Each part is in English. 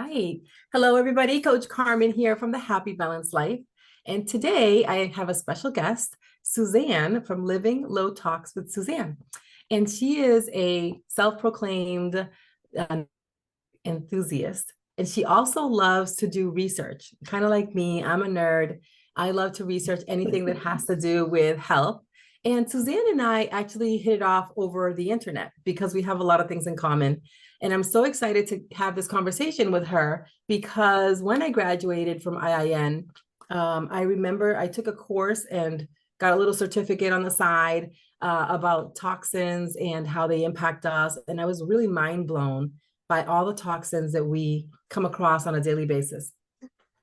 right. Hello, everybody. Coach Carmen here from the Happy Balanced Life. And today I have a special guest, Suzanne from Living Low-Tox with Suzanne. And she is a self-proclaimed enthusiast. And she also loves to do research, kind of like me. I'm a nerd. I love to research anything that has to do with health. And Suzanne and I actually hit it off over the internet because we have a lot of things in common. And I'm so excited to have this conversation with her because when I graduated from IIN, I remember I took a course and got a little certificate on the side about toxins and how they impact us. And I was really mind blown by all the toxins that we come across on a daily basis.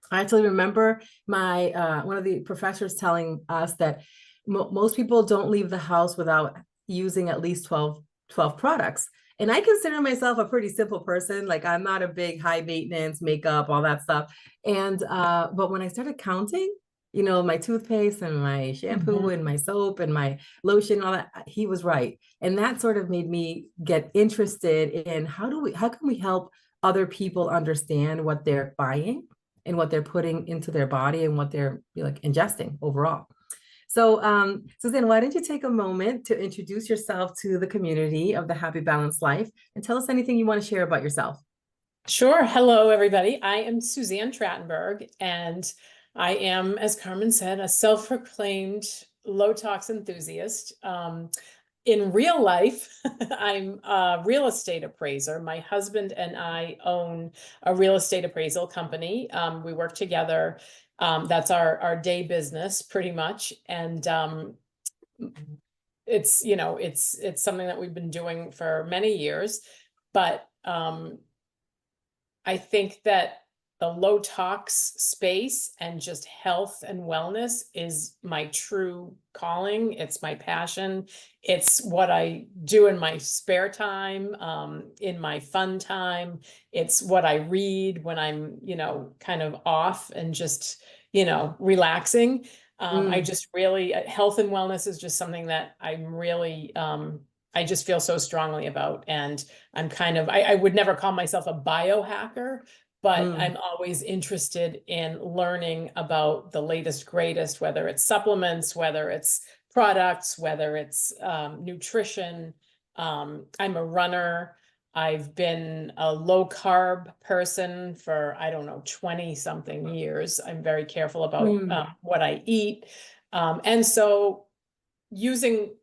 I actually remember my one of the professors telling us that most people don't leave the house without using at least 12 products. And I consider myself a pretty simple person. Like I'm not a big high maintenance makeup, all that stuff. And but when I started counting, you know, my toothpaste and my shampoo and my soap and my lotion, all that, he was right. And that sort of made me get interested in how can we help other people understand what they're buying and what they're putting into their body and what they're like ingesting overall. So, Suzanne, why don't you take a moment to introduce yourself to the community of the Happy Balanced Life and tell us anything you want to share about yourself? Sure. Hello, everybody. I am Suzanne Tratenberg, and I am, as Carmen said, a self-proclaimed low-tox enthusiast. In real life, I'm a real estate appraiser. My husband and I own a real estate appraisal company. We work together. That's our day business pretty much. And it's, you know, it's something that we've been doing for many years, but I think that the low tox space and just health and wellness is my true calling. It's my passion. It's what I do in my spare time, in my fun time. It's what I read when I'm, you know, kind of off and just, you know, relaxing. I just really, health and wellness is just something that I'm really, I just feel so strongly about. And I'm kind of, I would never call myself a biohacker, but I'm always interested in learning about the latest, greatest, whether it's supplements, whether it's products, whether it's nutrition. I'm a runner. I've been a low carb person for, I don't know, 20 something years. I'm very careful about what I eat. And so using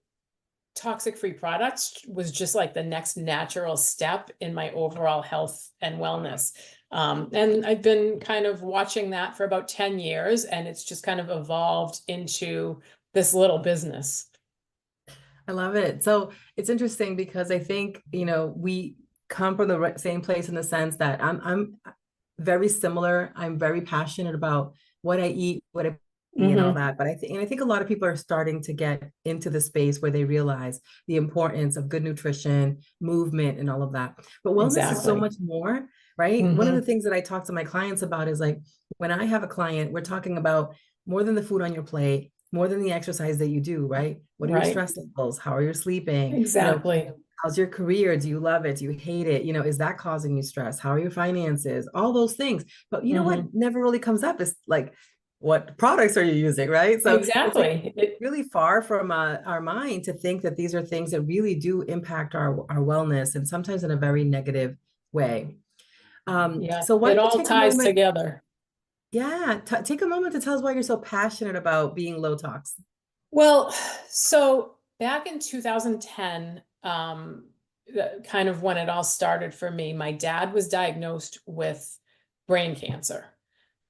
toxic-free products was just like the next natural step in my overall health and wellness. And I've been kind of watching that for about 10 years, and it's just kind of evolved into this little business. I love it. So it's interesting because I think, you know, we come from the same place in the sense that I'm very similar. I'm very passionate about what I eat, what I and all that. But I think a lot of people are starting to get into the space where they realize the importance of good nutrition, movement, and all of that. But wellness is so much more, right? One of the things that I talk to my clients about is like when I have a client, we're talking about more than the food on your plate, more than the exercise that you do, right? What are your stress levels? How are you sleeping? Exactly. You know, how's your career? Do you love it? Do you hate it? You know, is that causing you stress? How are your finances? All those things. But you know what never really comes up is like, what products are you using, right? So exactly. It's really far from our mind to think that these are things that really do impact our wellness, and sometimes in a very negative way. Yeah, so why it don't you all take a ties moment? together. Yeah, take a moment to tell us why you're so passionate about being low tox. Well, so back in 2010, kind of when it all started for me, my dad was diagnosed with brain cancer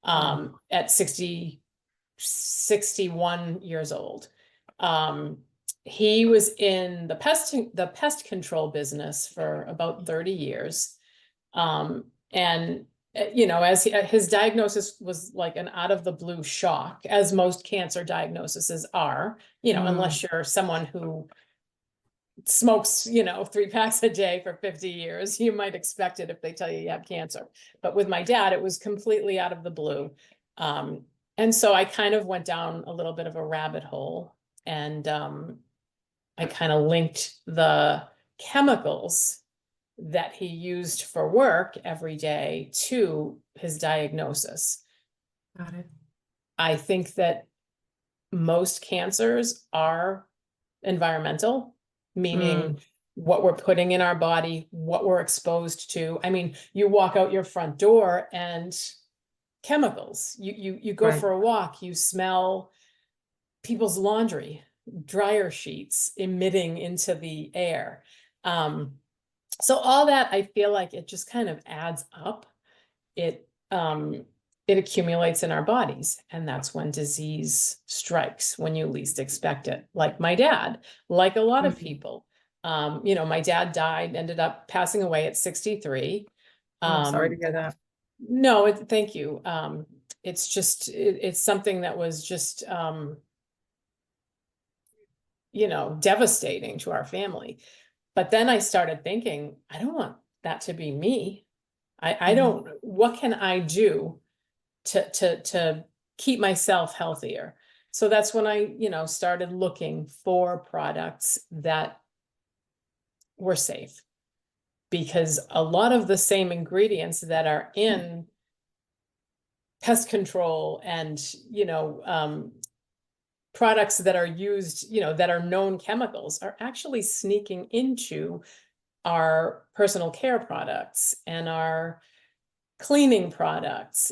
at 61 years old. He was in the pest control business for about 30 years. And you know, as his diagnosis was like an out of the blue shock, as most cancer diagnoses are, you know, unless you're someone who smokes, you know, 3 packs a day for 50 years, you might expect it if they tell you you have cancer. But with my dad, it was completely out of the blue. And so I kind of went down a little bit of a rabbit hole, and I kind of linked the chemicals that he used for work every day to his diagnosis. Got it. I think that most cancers are environmental, meaning what we're putting in our body, what we're exposed to. I mean, you walk out your front door and chemicals, you go Right. for a walk, you smell people's laundry, dryer sheets emitting into the air. So all that, I feel like it just kind of adds up. It accumulates in our bodies, and that's when disease strikes, when you least expect it. Like my dad, like a lot of people. My dad died, ended up passing away at 63. I'm sorry to hear that. No, thank you. It's just, it's something that was just, devastating to our family. But then I started thinking, I don't want that to be me. I don't, what can I do to keep myself healthier? So that's when I, started looking for products that were safe, because a lot of the same ingredients that are in pest control and, products that are used, that are known chemicals, are actually sneaking into our personal care products and our cleaning products,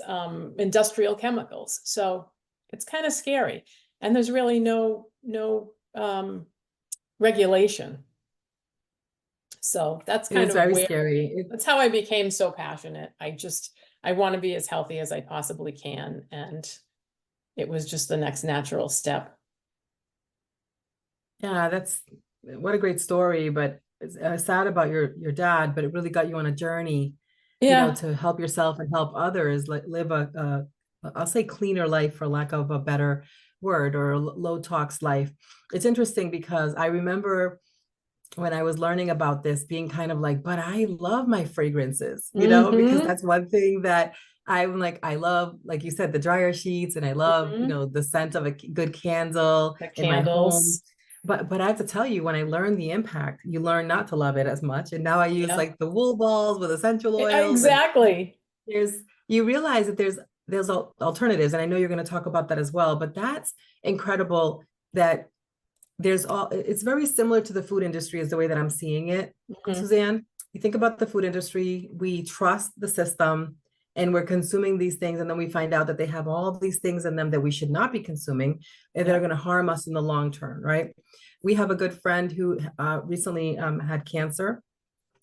industrial chemicals. So it's kind of scary. And there's really no regulation. So that's It kind is of very where, scary. that's how I became so passionate. I want to be as healthy as I possibly can. And it was just the next natural step. Yeah, that's what a great story. But it's sad about your dad, but it really got you on a journey, Yeah. to help yourself and help others, like live I'll say cleaner life, for lack of a better word, or a low tox life. It's interesting because I remember when I was learning about this being kind of like, but I love my fragrances, because that's one thing that I'm like, I love, like you said, the dryer sheets, and I love, the scent of a good candle The in my home. candles. But I have to tell you, when I learned the impact, you learn not to love it as much. And now I use Yeah. like the wool balls with essential oils, and Exactly. there's you realize that there's alternatives, and I know you're going to talk about that as well. But that's incredible that it's very similar to the food industry, is the way that I'm seeing it, Suzanne. You think about the food industry, we trust the system and we're consuming these things, and then we find out that they have all of these things in them that we should not be consuming, and that are going to harm us in the long term, right? We have a good friend who recently had cancer,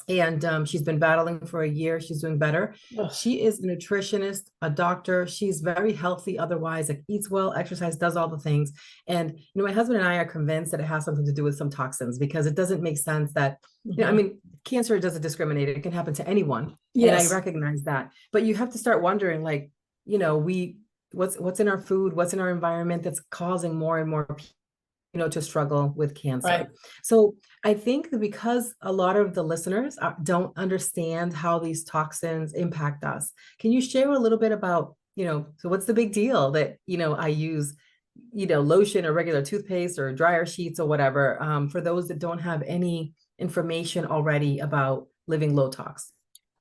and she's been battling for a year. She's doing better. Ugh. She is a nutritionist, a doctor. She's very healthy otherwise, like eats well, exercise, does all the things. And my husband and I are convinced that it has something to do with some toxins, because it doesn't make sense that, I mean, cancer doesn't discriminate. It can happen to anyone. And I Yes. recognize that. But you have to start wondering, like, what's in our food, what's in our environment that's causing more and more people, to struggle with cancer. Right. So I think that because a lot of the listeners don't understand how these toxins impact us, can you share a little bit about, so what's the big deal that, I use, lotion or regular toothpaste or dryer sheets or whatever, for those that don't have any information already about living low tox?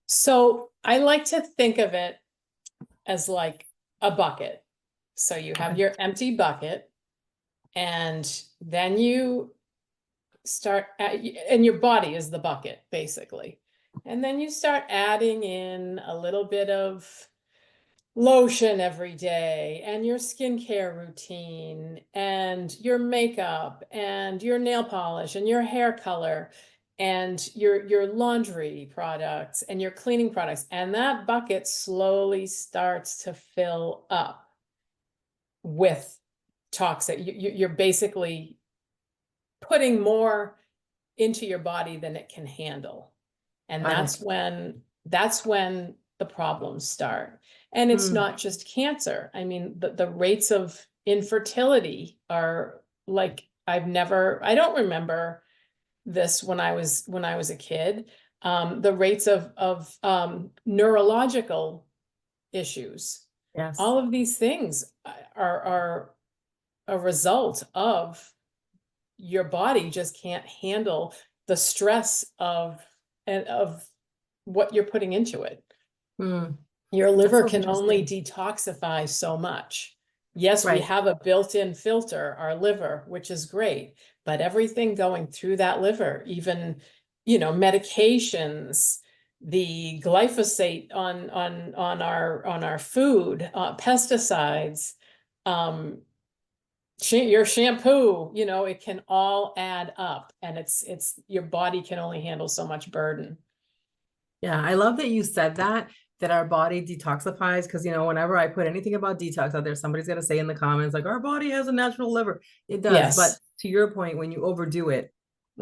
So I like to think of it as like a bucket. So you have your empty bucket, and then you start and your body is the bucket, basically. And then you start adding in a little bit of lotion every day, and your skincare routine, and your makeup, and your nail polish, and your hair color, and your laundry products, and your cleaning products. And that bucket slowly starts to fill up with toxic. You're basically putting more into your body than it can handle. And that's when the problems start. And it's not just cancer. I mean, the rates of infertility are like, I don't remember this when I was a kid. The rates of neurological issues. Yes. All of these things are a result of your body just can't handle the stress of what you're putting into it. Mm, Your that's liver so can only interesting. detoxify so much. Yes, we Right. have a built-in filter, our liver, which is great, but everything going through that liver, even, medications, the glyphosate on our food, pesticides, um, your shampoo, it can all add up, and it's your body can only handle so much burden. Yeah, I love that you said that our body detoxifies, because whenever I put anything about detox out there, somebody's gonna say in the comments like our body has a natural liver. It does, but Yes. to your point, when you overdo it,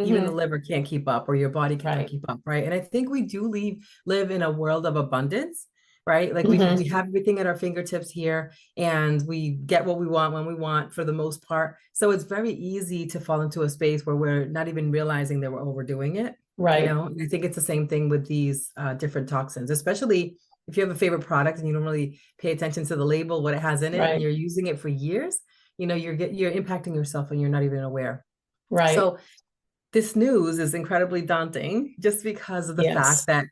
even the Hmm. liver can't keep up, or your body cannot Right. keep up, right? And I think we do live in a world of abundance, right? Like we Hmm. have everything at our fingertips here, and we get what we want when we want for the most part. So it's very easy to fall into a space where we're not even realizing that we're overdoing it. Right. And I think it's the same thing with these different toxins, especially if you have a favorite product and you don't really pay attention to the label, what it has in it, and Right. you're using it for years. You're impacting yourself and you're not even aware. Right. So this news is incredibly daunting, just because of the fact Yes. that,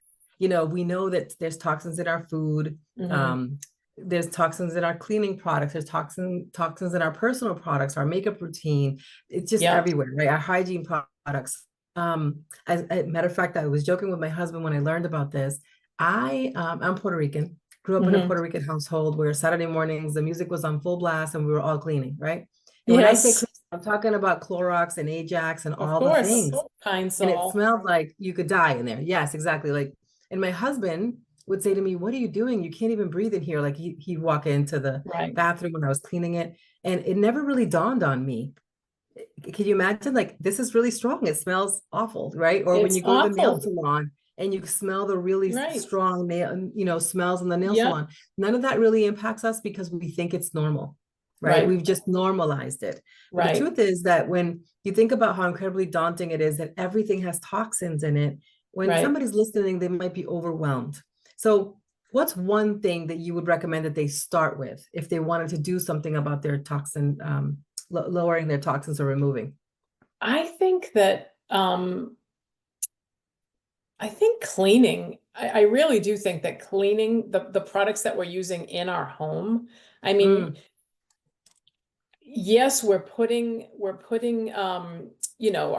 we know that there's toxins in our food. Hmm. Um, there's toxins in our cleaning products. There's toxins in our personal products, our makeup routine. It's just Yep. everywhere, right? Our hygiene products. As a matter of fact, I was joking with my husband when I learned about this. I'm Puerto Rican, grew up in a Hmm. Puerto Rican household where Saturday mornings the music was on full blast and we were all cleaning, right? And when I say Yes. clean, I'm talking about Clorox and Ajax and Of all the course. things. Pine And it Sol. smelled like you could die in there. Yes, exactly. Like, and my husband would say to me, "What are you doing? You can't even breathe in here." Like he'd walk into the Right. bathroom when I was cleaning it. And it never really dawned on me. Can you imagine? Like, this is really strong. It smells awful, right? Or when It's you go to the nail awful. salon and you smell the really Right. strong nail, smells in the nail Yep. salon. None of that really impacts us because we think it's normal, right? Right. We've just normalized it. But the Right. truth is that when you think about how incredibly daunting it is that everything has toxins in it, when Right. somebody's listening, they might be overwhelmed. So, what's one thing that you would recommend that they start with if they wanted to do something about their toxin, lowering their toxins or removing? I think that I think cleaning, I really do think that cleaning the products that we're using in our home. I mean, Mm, yes, we're putting our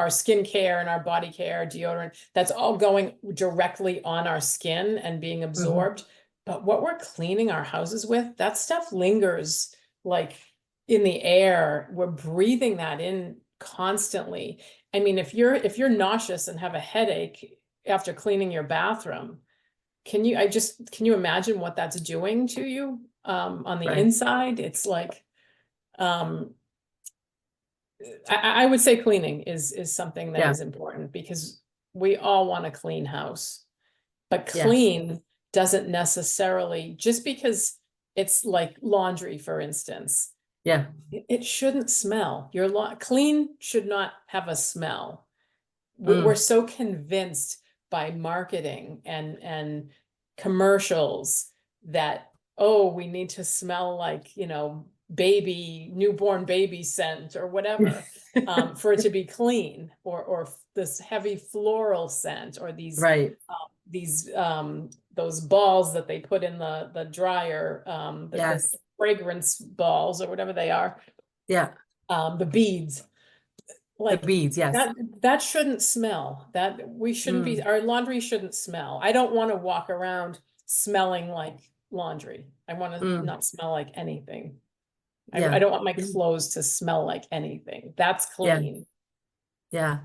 skincare and our body care, deodorant, that's all going directly on our skin and being mhm. absorbed. But what we're cleaning our houses with, that stuff lingers like in the air. We're breathing that in constantly. I mean, if you're nauseous and have a headache after cleaning your bathroom, can you imagine what that's doing to you on the Right. inside? It's like um I would say cleaning is something that Yeah. is important because we all want a clean house. But Yes. clean doesn't necessarily, just because it's like laundry, for instance, Yeah. it shouldn't smell. Clean should not have a smell. We're Mm, so convinced by marketing and commercials that, oh, we need to smell like, newborn baby scent or whatever, for it to be clean, or this heavy floral scent, or right. those balls that they put in the dryer, the Yes. fragrance balls or whatever they are, Yeah. the beads. The Like beads. Yes. that shouldn't smell. That we shouldn't be, Mm, our laundry shouldn't smell. I don't want to walk around smelling like laundry. I want to mm, not smell like anything. I yeah. don't want my clothes to smell like anything. That's Yeah. clean. Yeah.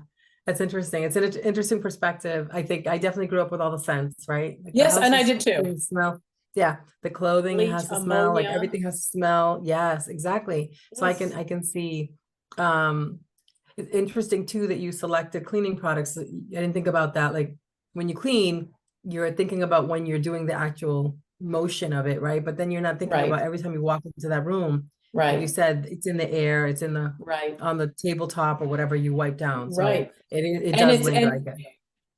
That's interesting. It's an interesting perspective. I think I definitely grew up with all the scents, right? Like the Yes, house and I is did too. to smell. Yeah. The clothing Bleach, has to smell, like ammonia. everything has to smell. Yes, exactly. So I can Yes. I can see um it's interesting too that you selected cleaning products. I didn't think about that. Like when you clean, you're thinking about when you're doing the actual motion of it, right? But then you're not thinking Right. about every time you walk into that room, like you Right. said, it's in the air, it's in the Right. on the tabletop or whatever you wipe down. So Right. it And does it's linger, I and guess.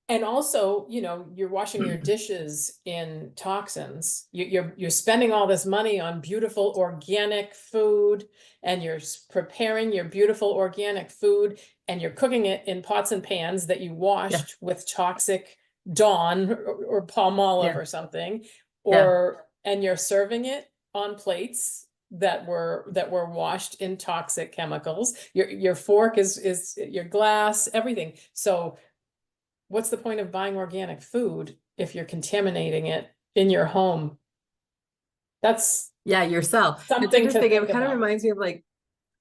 And also, you're washing your dishes in toxins. You're spending all this money on beautiful organic food, and you're preparing your beautiful organic food, and you're cooking it in pots and pans that you Yeah. washed with toxic Dawn or Palmolive Yeah. or something, Yeah. and you're serving it on plates that were washed in toxic chemicals. Your fork is your glass, everything. So what's the point of buying organic food if you're contaminating it in your home? That's Yeah, yourself. It's something to interesting. It think kind of about. reminds me of like,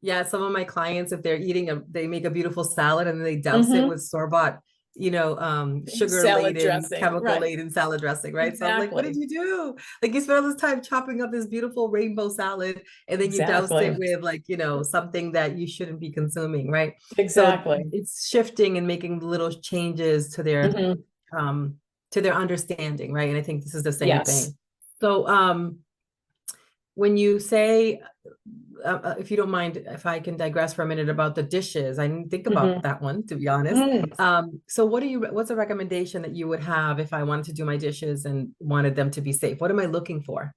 yeah, some of my clients, if they're they make a beautiful salad and then they douse it Mm-hmm. with store-bought, sugar Salad laden, dressing, chemical right? laden salad dressing, right? So I'm like, what did Exactly. you do? Like you spent all this time chopping up this beautiful rainbow salad and then you doused it Exactly. with like, something that you shouldn't be consuming, right? So Exactly. it's shifting and making little changes Hmm. to their understanding, right? And I think this is the same Yes. thing. So when you say, if you don't mind, if I can digress for a minute about the dishes, I didn't think about Hmm. that one, to be honest. So what's a recommendation that you would have if I wanted to do my dishes and wanted them to be safe? What am I looking for?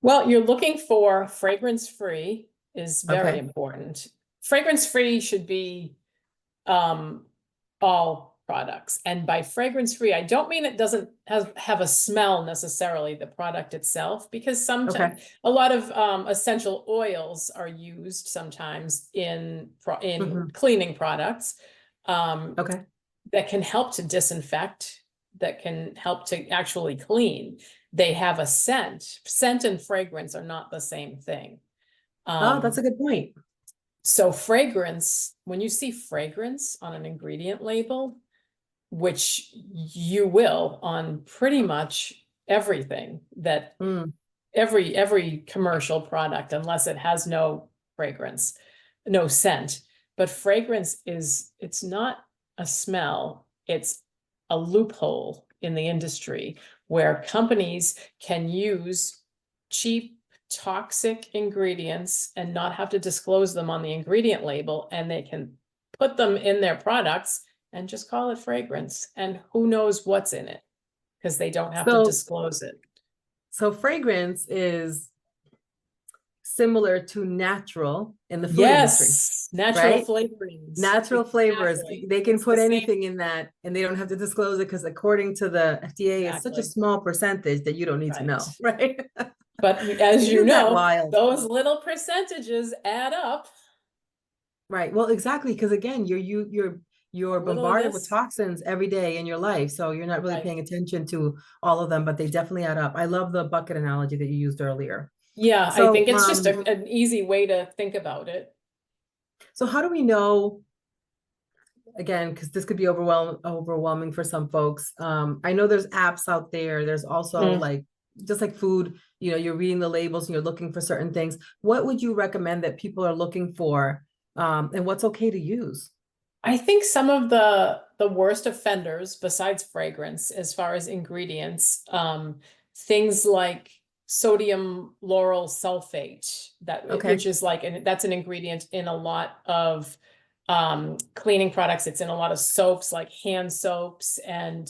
Well, you're looking for fragrance-free is very Okay. important. Fragrance-free should be um, all products. And by fragrance-free, I don't mean it doesn't have a smell necessarily, the product itself, because Okay. sometimes a lot of essential oils are used sometimes in Hmm. cleaning products um, Okay. that can help to disinfect, that can help to actually clean. They have a scent. Scent and fragrance are not the same thing. Oh, that's a good point. So fragrance, when you see fragrance on an ingredient label, which you will on pretty much everything that Mm. every commercial product, unless it has no fragrance, no scent. But fragrance it's not a smell, it's a loophole in the industry where companies can use cheap toxic ingredients and not have to disclose them on the ingredient label, and they can put them in their products and just call it fragrance, and who knows what's in it because they don't have to So, disclose it. so fragrance is similar to natural in the food industry, Yes, natural right? flavorings. Natural flavors, Exactly. they can It's the put same, anything in that and they don't have to disclose it because according to the FDA, it's such a exactly. small percentage that you don't need to Right. know, right? But as you Isn't that know, wild? those little percentages add up. Right. Well, exactly. Because again, you're A little of bombarded with this, toxins every day in your life. So you're not really right? paying attention to all of them, but they definitely add up. I love the bucket analogy that you used earlier. Yeah, I So think it's just an easy way to think about it. so how do we know again, because this could be overwhelming for some folks. I know there's apps out there. There's also Mm. like just like food, you're reading the labels and you're looking for certain things. What would you recommend that people are looking for? And what's okay to use? I think some of the worst offenders, besides fragrance, as far as ingredients, things like sodium lauryl sulfate, Okay. which is like, and that's an ingredient in a lot of cleaning products. It's in a lot of soaps, like hand soaps and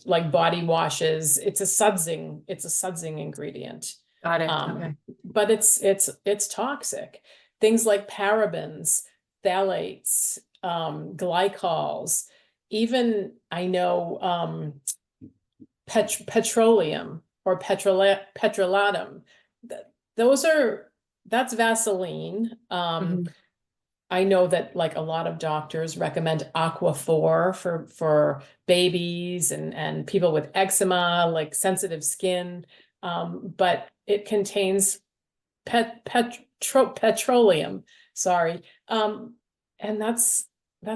like body washes. It's a sudsing ingredient. Got it. Um, Okay. but it's toxic. Things like parabens, phthalates, glycols, even I know petroleum or petrolatum. Those that's Vaseline. Mhm. I know that like a lot of doctors recommend Aquaphor for babies and people with eczema, like sensitive skin. But it contains petroleum. Sorry. And that's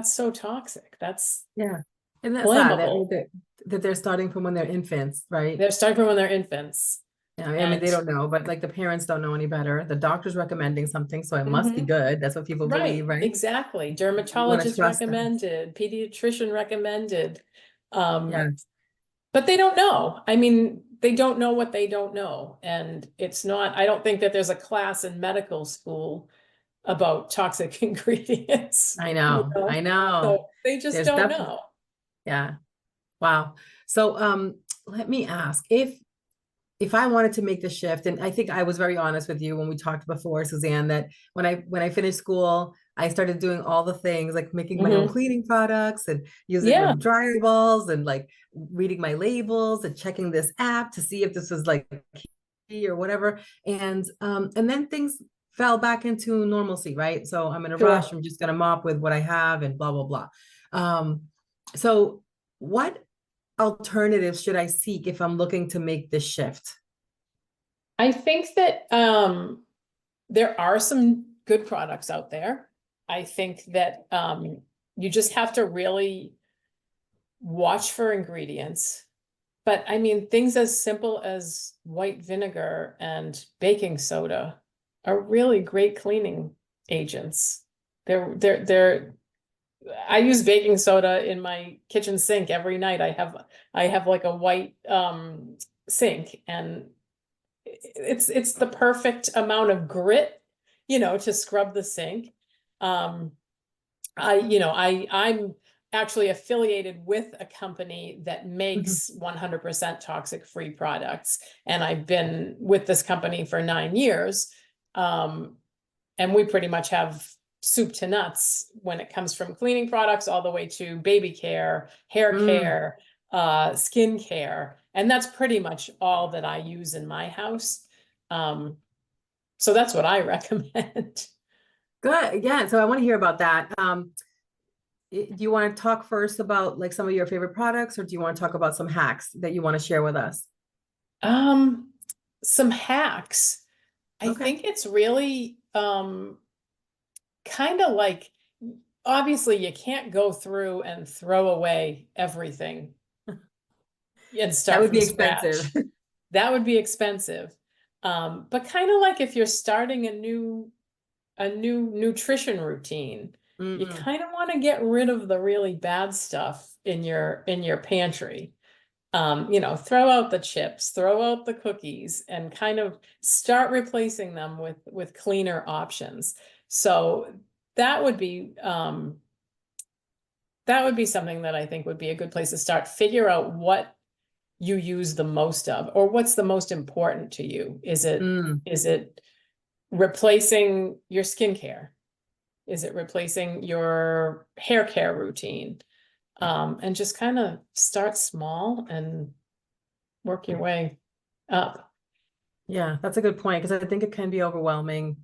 so toxic. That's Yeah. And that's sad. That means flammable. that they're starting from when they're infants, right? They're starting from when they're infants. Yeah, I mean, And they don't know, but like the parents don't know any better. The doctor's recommending something, so it must be mhm, good. That's what people believe, right, right? exactly. You want to Dermatologist trust them. recommended, pediatrician recommended. Um, Yeah, but they don't know. I mean, they don't know what they don't know. And it's not, I don't think that there's a class in medical school about toxic ingredients, I know. I know. So they just There's don't definitely, know. yeah. Wow. So let me ask if if I wanted to make the shift, and I think I was very honest with you when we talked before, Suzanne, that when I finished school, I started doing all the things like making my own Hmm. cleaning products and using Yeah, my dryer balls and like reading my labels and checking this app to see if this was like key or whatever. And then things fell back into normalcy, right? So I'm in a rush. sure. I'm just gonna mop with what I have and blah blah blah. Um, so what alternatives should I seek if I'm looking to make this shift? I think that there are some good products out there. I think that you just have to really watch for ingredients. But I mean, things as simple as white vinegar and baking soda are really great cleaning agents. They're I use baking soda in my kitchen sink every night. I have like a white sink, and it's the perfect amount of grit, to scrub the sink. Um I'm actually affiliated with a company that Mhm. makes 100% toxic free products. And I've been with this company for 9 years. Um, and we pretty much have soup to nuts when it comes from cleaning products all the way to baby care, hair Mm, care, skin care. And that's pretty much all that I use in my house. Um, so that's what I recommend. good. Yeah. So I want to hear about that. Do you want to talk first about like some of your favorite products, or do you want to talk about some hacks that you want to share with us? Um, some hacks. I Okay. think it's really kind of like, obviously you can't go through and throw away everything and That start would from be expensive. scratch. That would be expensive. But kind of like if you're starting a new nutrition routine, you Mm, kind of want to get rid of the really bad stuff in your pantry. Throw out the chips, throw out the cookies, and kind of start replacing them with cleaner options. So that would be something that I think would be a good place to start. Figure out what you use the most of, or what's the most important to you. Is it mm. is it replacing your skincare? Is it replacing your hair care routine? And just kind of start small and work your way up. Yeah, that's a good point because I think it can be overwhelming.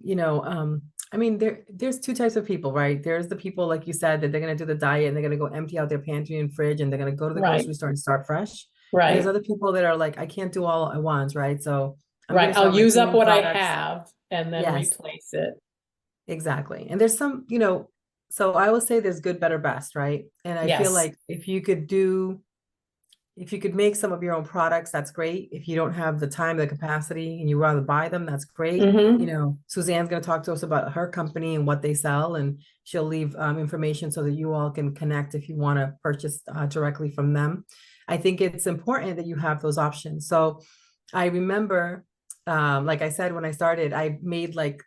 I mean, there's two types of people, right? There's the people, like you said, that they're gonna do the diet and they're gonna go empty out their pantry and fridge and they're gonna go to the Right, grocery store and start fresh. And there's right, other people that are like, I can't do all at once, right? So I'm right. gonna I'll start my use up cleaning what I products. have and then Yes, replace it. exactly. And there's some, so I will say there's good, better, best, right? And I feel Yes. like if you could make some of your own products, that's great. If you don't have the time, the capacity, and you rather buy them, that's great. Mm-hmm. Suzanne's going to talk to us about her company and what they sell, and she'll leave information so that you all can connect if you want to purchase directly from them. I think it's important that you have those options. So I remember, like I said, when I started, I made like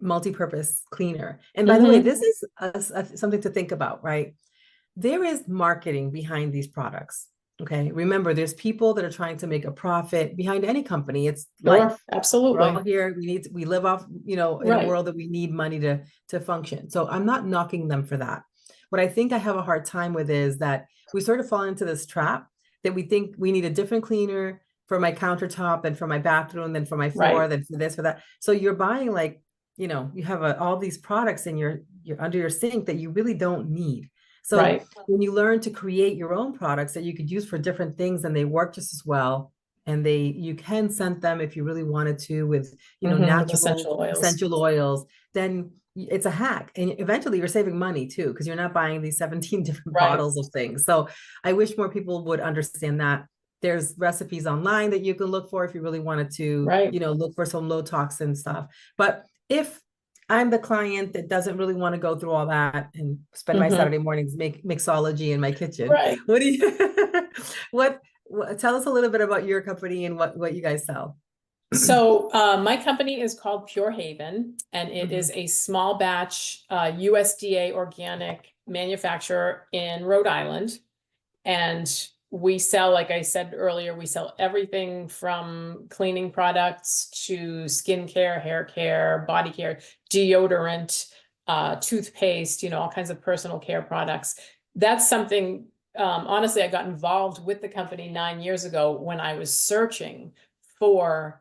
multi-purpose cleaner. And by the way, Mm-hmm. this is something to think about, right? There is marketing behind these products. Okay. Remember, there's people that are trying to make a profit behind any company. It's Sure. life. We're all Absolutely. here. We live off, in a Right. world that we need money to function. So I'm not knocking them for that. What I think I have a hard time with is that we sort of fall into this trap that we think we need a different cleaner for my countertop than for my bathroom, than for my floor, Right. than for this, for that. So you're buying like, you have all these products in your under your sink that you really don't need. So Right. when you learn to create your own products that you could use for different things and they work just as well, and you can scent them if you really wanted to with Mm-hmm. With natural essential oils. essential oils, then it's a hack, and eventually you're saving money too because you're not buying these 17 different Right. bottles of things. So I wish more people would understand that there's recipes online that you can look for if you really wanted to Right. look for some low toxin stuff. But if I'm the client that doesn't really want to go through all that and spend my Mm-hmm. Saturday mornings make mixology in my kitchen. Right. What do you what tell us a little bit about your company and what you guys sell? So my company is called Pure Haven, and it Mhm. is a small batch USDA organic manufacturer in Rhode Island. And we sell, like I said earlier, we sell everything from cleaning products to skincare, hair care, body care, deodorant, toothpaste, all kinds of personal care products. That's something, honestly, I got involved with the company 9 years ago when I was searching for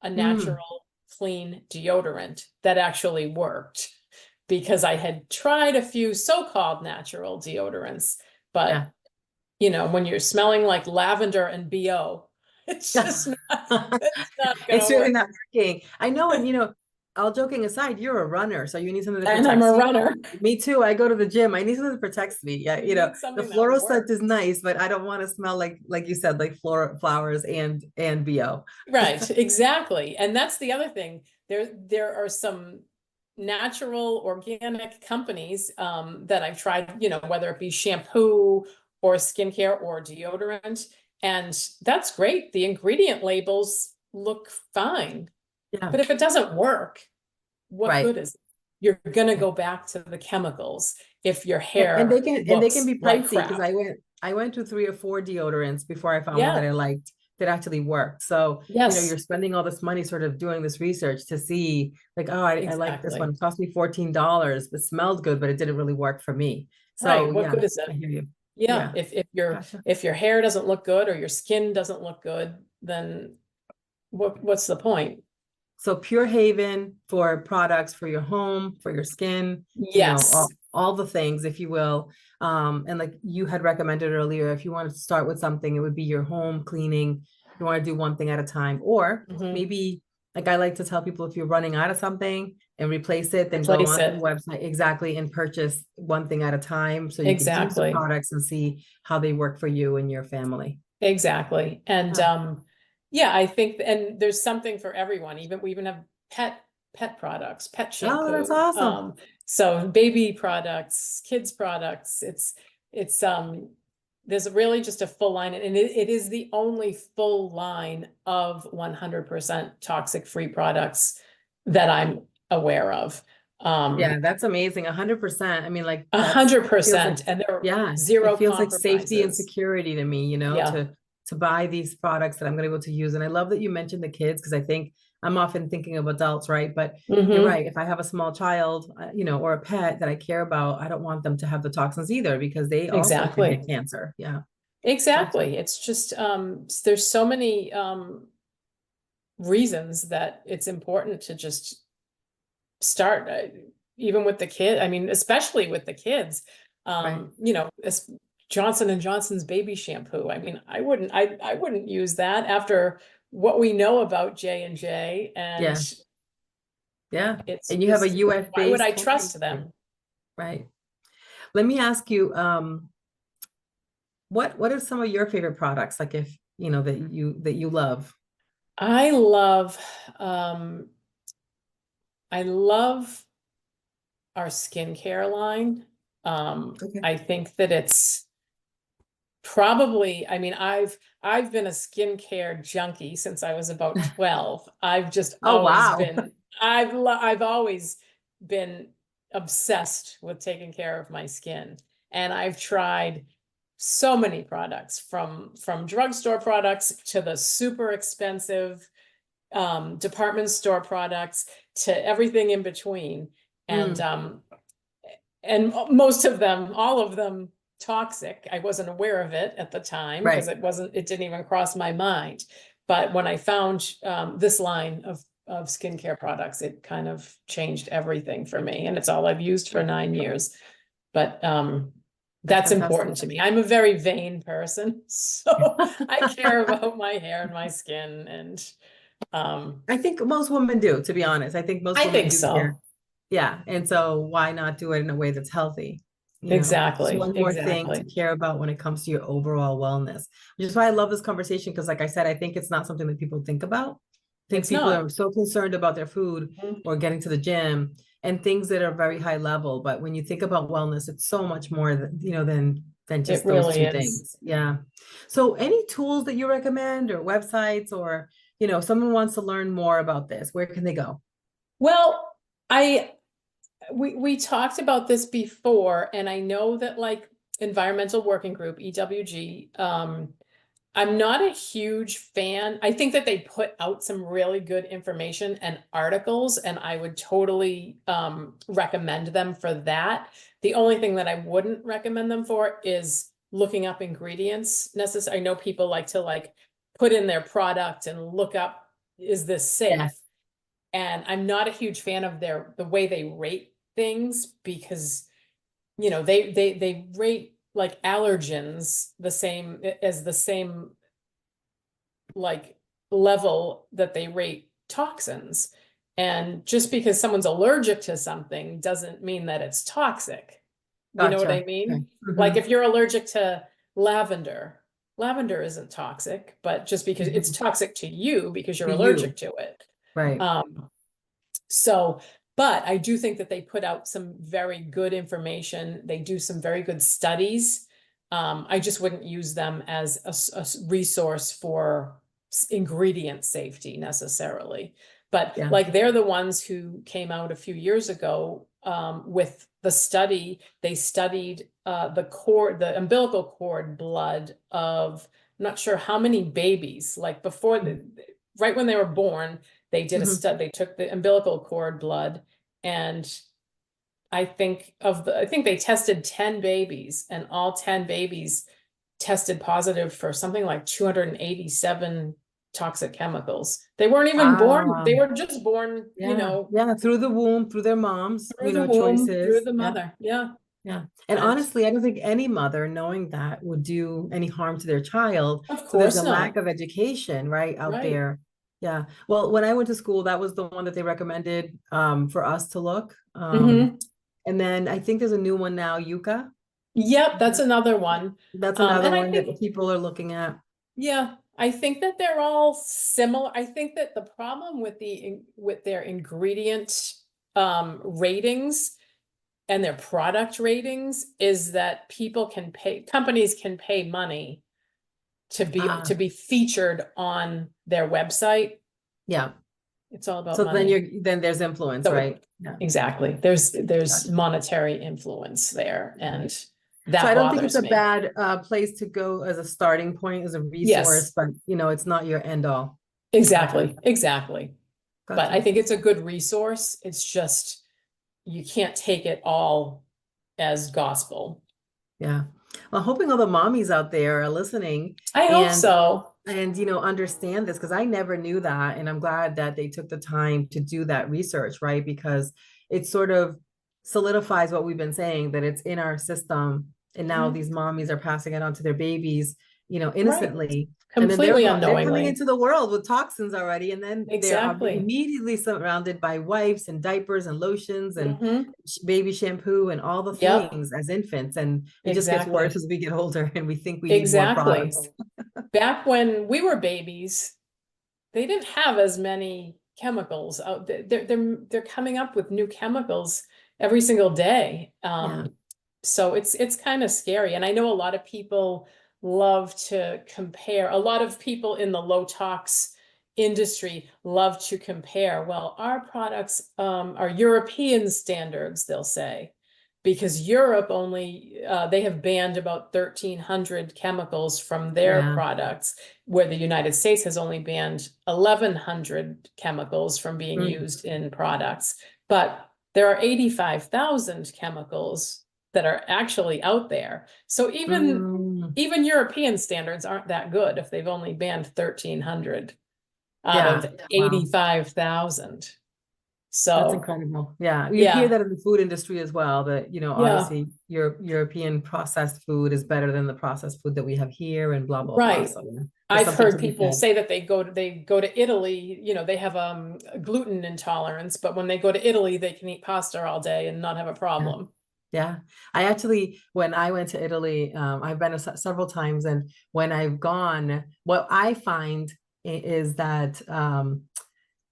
a natural, clean deodorant that actually worked, because I had tried a few so-called natural deodorants, but when you're smelling like lavender and BO, it's just it's not It's gonna really work. not working. I know, and all joking aside, you're a runner, so you need something that And I'm protects a you. runner. Me too. I go to the gym. I need something that protects me. Yeah, You need the something that floral scent works. is nice, but I don't want to smell like you said, like flowers and BO. Right, exactly. And that's the other thing. There are some natural organic companies that I've tried, whether it be shampoo or skincare or deodorant. And that's great. The ingredient labels look fine. Yeah, But if it doesn't work, what right. good is it? You're gonna go back to the chemicals if your And they hair can looks be like pricey because crap. I went to 3 or 4 deodorants before I found one that Yeah, I liked that actually worked. So, you're yes, spending all this money sort of doing this research to see like, oh, I like this one. exactly. It cost me $14. It smelled good, but it didn't really work for me. Right. So What yeah, good is it? I hear you. Yeah. Yeah. Gotcha. If your hair doesn't look good or your skin doesn't look good, then what's the point? So Pure Haven for products for your home, for your skin, Yes, all the things, if you will. And like you had recommended earlier, if you wanted to start with something, it would be your home cleaning. You want to do one thing at a time, or mhm. maybe like I like to tell people, if you're running out of something and replace it, then go Replace onto the it. website exactly and purchase one thing at a time so you can use the Exactly. products and see how they work for you and your family. Exactly. And Yeah. yeah, I think and there's something for everyone. We even have pet products, pet Oh, that's shampoo. awesome. So baby products, kids products. It's there's really just a full line, and it is the only full line of 100% toxic free products that I'm aware of. Yeah, that's amazing. 100%. I mean, like A that's hundred feels like, percent, and there are yeah, it zero feels like safety and compromises. security to me, Yeah. to buy these products that I'm going to be able to use. And I love that you mentioned the kids because I think I'm often thinking of adults, right? But you're Hmm. right. If I have a small child, or a pet that I care about, I don't want them to have the toxins either because they also can Exactly. get cancer. Yeah, gotcha. Exactly. It's just there's so many reasons that it's important to just start even with the kid. I mean, especially with the kids. Right. It's Johnson and Johnson's baby shampoo. I mean, I wouldn't use that after what we know about J&J, and Yeah. Yeah. it's And you have a just US why would based I company trust too, them? right? Let me ask you, what are some of your favorite products? Like if that you love? I love um I love our skincare line. Okay. I think that it's probably, I mean, I've been a skincare junkie since I was about 12. I've just Oh always wow. been, I've always been obsessed with taking care of my skin. And I've tried so many products from drugstore products to the super expensive department store products to everything in between. And Mm, most of them, all of them toxic. I wasn't aware of it at the time because right. it didn't even cross my mind. But when I found this line of skincare products, it kind of changed everything for me. And it's all I've used for 9 years. But That's that's fantastic. important to me. I'm a very vain person, so I care about my hair and my skin. And I think most women do, to be honest. I think most I women think do care. so. Yeah. And so why not do it in a way that's healthy? Just Exactly. one more thing to Exactly. care about when it comes to your overall wellness, which is why I love this conversation. Because like I said, I think it's not something that people think about. I think It's people not. are so concerned about their food Mhm. or getting to the gym and things that are very high level. But when you think about wellness, it's so much more than It just those really two is. things. Yeah. So any tools that you recommend or websites or someone wants to learn more about this, where can they go? Well, I we talked about this before, and I know that like Environmental Working Group, EWG. I'm not a huge fan. I think that they put out some really good information and articles, and I would totally recommend them for that. The only thing that I wouldn't recommend them for is looking up ingredients necessary. I know people like to like put in their product and look up, is this safe? Yes. And I'm not a huge fan of the way they rate things, because you know they rate like allergens the same as the same like level that they rate toxins. And just because someone's allergic to something doesn't mean that it's toxic. You know what I Gotcha. mean? Okay. Like Mhm. if you're allergic to lavender, lavender isn't toxic, but just because it's Mhm. toxic to you because you're To you, allergic to it. right? So, but I do think that they put out some very good information. They do some very good studies. I just wouldn't use them as a resource for ingredient safety necessarily. But Yeah. like they're the ones who came out a few years ago with the study. They studied the umbilical cord blood of, I'm not sure how many babies, like before right when they were born, they did a Mhm. study. They took the umbilical cord blood, and I think they tested 10 babies, and all 10 babies tested positive for something like 287 toxic chemicals. They weren't even born, Wow. they were just born, Yeah. Yeah. Through the womb, through their moms, through the womb, through choices. the Yeah. mother. Yeah. Yeah. And And honestly, I don't think any mother knowing that would do any harm to their child. of So there's course a lack not. of education, right, out Right. there. Yeah. Well, when I went to school, that was the one that they recommended for us to look. Hmm. And then I think there's a new one now, Yucca. Yep, that's another one. That's another And I one that think, people are looking at. yeah, I think that they're all similar. I think that the problem with with their ingredient ratings and their product ratings is that companies can pay money to Ah, be featured on their website. yeah. It's all about So then money. then there's influence, So right? Yeah. exactly. There's Gotcha. monetary influence there, Right. and So I that don't think it's bothers a me. bad place to go as a starting point, as a resource, Yes, but it's not your end all. Gotcha. exactly, exactly. But I Gotcha. think it's a good resource. It's just you can't take it all as gospel. Yeah. Well, hoping all the mommies out there are listening I hope and so. understand this, because I never knew that, and I'm glad that they took the time to do that research, right? Because it sort of solidifies what we've been saying, that it's in our system, and now Mhm. these mommies are passing it on to their babies, Right. innocently, and then Completely they're coming unknowingly. into the world with toxins already, and then they're Exactly. immediately surrounded by wipes and diapers and lotions and Hmm. baby shampoo and all the Yep. things as infants, and it just gets worse Exactly. as we get older and we think we need more Exactly. products. Back when we were babies, they didn't have as many chemicals out there. They're coming up with new chemicals every single day. Yeah. So it's kind of scary. And I know a lot of people love to compare. A lot of people in the low tox industry love to compare. Well, our products are European standards, they'll say, because Europe only they have banned about 1,300 chemicals from their Yeah. products, where the United States has only banned 1,100 chemicals from being Mm. used in products. But there are 85,000 chemicals that are actually out there. So Mm. even European standards aren't that good if they've only banned 1,300 out Yeah. of Wow. 85,000. That's So incredible. Yeah. You hear yeah, that in the food industry as well, that, yeah, obviously European processed food is better than the processed food that we have here and blah, blah, blah. right. So yeah, there's I've something heard to be people said. say that they go to Italy, they have gluten intolerance, but when they go to Italy, they can eat pasta all day and not have a Yeah. problem. Yeah. I actually, when I went to Italy, I've been several times, and when I've gone, what I find is that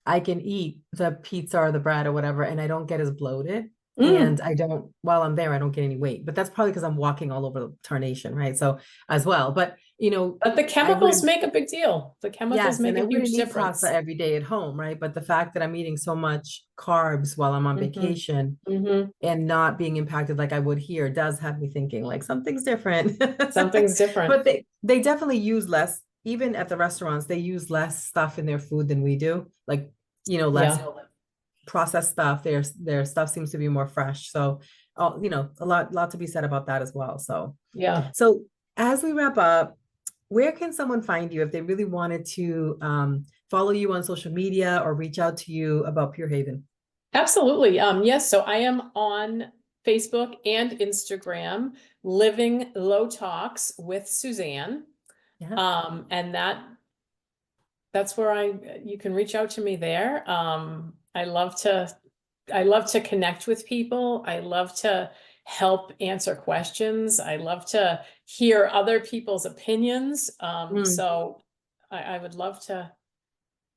I can eat the pizza or the bread or whatever, and I don't get as bloated. Mm. And I don't, while I'm there, I don't get any weight, but that's probably because I'm walking all over the tarnation, right? So as well, but But the I chemicals wouldn't, make a big deal. The chemicals yes, make and I a huge wouldn't eat pasta difference. every day at home, right? But the fact that I'm eating so much carbs while I'm on Hmm. vacation Hmm. and not being impacted like I would here does have me thinking like something's different. Something's different. But they definitely use less, even at the restaurants, they use less stuff in their food than we do. Like, less Yeah, processed stuff. Their stuff seems to be more fresh. So, a lot to be said about that as well. So, yeah. so as we wrap up, where can someone find you if they really wanted to follow you on social media or reach out to you about Pure Haven? Absolutely. Yes, so I am on Facebook and Instagram, Living Low-Tox with Suzanne. Yeah. And that's where you can reach out to me there. I love to connect with people. I love to help answer questions. I love to hear other people's opinions. Mm, So I would love to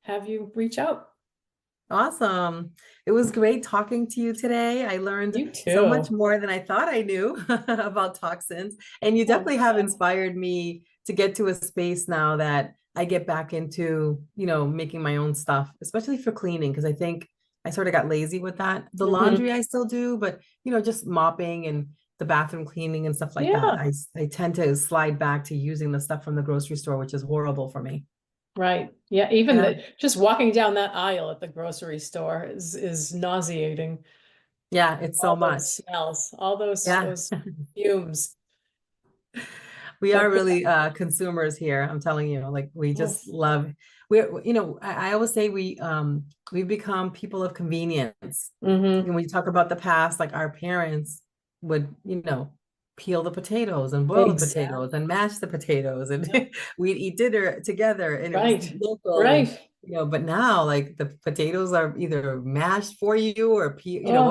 have you reach out. awesome. It was great talking to you today. I learned You so much too. more than I thought I knew about toxins. And you Oh, definitely have inspired me to get to a space now that I get back into, making my own stuff, especially for cleaning, because I think I sort of got lazy with that. The hmm. laundry I still do, but just mopping and the bathroom cleaning and stuff like that. Yeah. I tend to slide back to using the stuff from the grocery store, which is horrible for me. Right. Yeah. Even Yeah. just walking down that aisle at the grocery store is nauseating. Yeah, it's so All those much. smells, all those Yeah. those fumes. We are But really consumers here. I'm telling you, like we just yes. love I always say we've become people of convenience. Hmm. When we talk about the past, like our parents would, peel the potatoes and boil the Exactly. potatoes and mash the potatoes and Yep. we'd eat dinner together and it was Right. local and Right. but now like the potatoes are either mashed for you or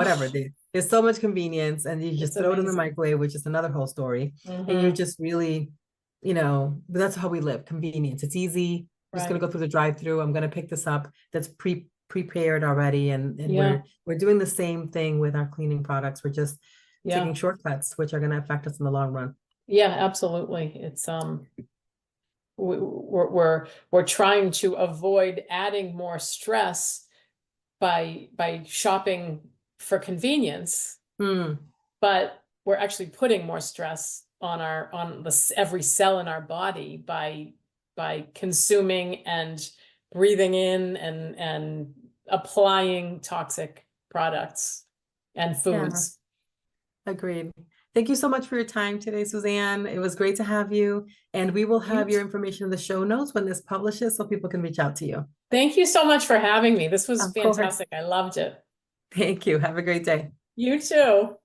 whatever. Oh, There's so much convenience and you it's just throw it in the amazing. microwave, which is another whole story. And you're Hmm. just really, but that's how we live, convenience. It's easy. I'm just gonna Right. go through the drive-through. I'm gonna pick this up. That's prepared already. And Yeah. we're doing the same thing with our cleaning products. We're just taking Yeah. shortcuts, which are gonna affect us in the long run. Yeah, absolutely. It's we're trying to avoid adding more stress by shopping for convenience, Hmm. but we're actually putting more stress on every cell in our body by consuming and breathing in and applying toxic products and Yeah, foods. agreed. Thank you so much for your time today, Suzanne. It was great to have you. And we will You have your information in the show notes when this publishes so people can reach out to you. Thank you so much for having me. This was Of course. fantastic. I loved it. Thank you. Have a great day. You too.